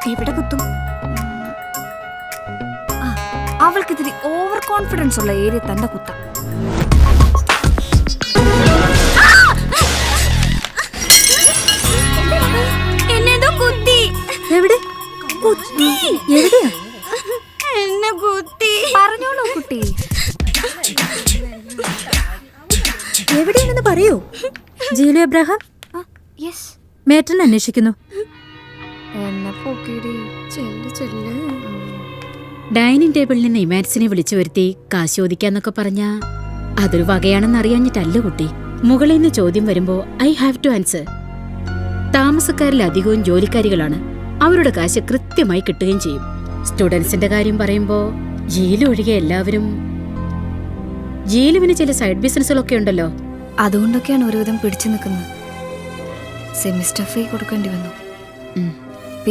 എവിടെ കുത്തും? അവൾക്കിത്തിരി over confidence ഉള്ള ഏരിയ തന്നെ കുത്താം. എന്നെന്തോ കുത്തി. എവിടെ കുത്തി? എവിടെയാ? എന്നെ കുത്തി. പറഞ്ഞോളൂ കുട്ടി. എവിടെയാണെന്ന് പറയൂ. ജീലു എബ്രഹാം യെസ്. മേട്ടൻ അന്വേഷിക്കുന്നു. എന്നെ പൊക്കിടി. ചെല്ല് ചെല്ല്. ഡൈനിങ് ടേബിളിൽ നിന്ന് ഇമാൻസിനെ വിളിച്ചു വരുത്തി കാശ് ചോദിക്കാന്നൊക്കെ പറഞ്ഞാ അതൊരു വകയാണെന്ന് അറിയാഞ്ഞിട്ടല്ല കുട്ടി. മുകളിൽ നിന്ന് ചോദ്യം വരുമ്പോ ഐ ഹാവ് ടു ആൻസർ. താമസക്കാരിൽ അധികവും ജോലിക്കാരികളാണ്. അവരുടെ കാശ് കൃത്യമായി കിട്ടുകയും ചെയ്യും. സ്റ്റുഡൻസിന്റെ കാര്യം പറയുമ്പോ ജീലു ഒഴികെ എല്ലാവരും. ജീലുവിന് ചില സൈഡ് ബിസിനസ്സുകളൊക്കെ ഉണ്ടല്ലോ. അതുകൊണ്ടൊക്കെയാണ് ഒരുവിധം പിടിച്ചു നിൽക്കുന്നത്. സെമിസ്റ്റർ ഫീ കൊടുക്കേണ്ടി വന്നു.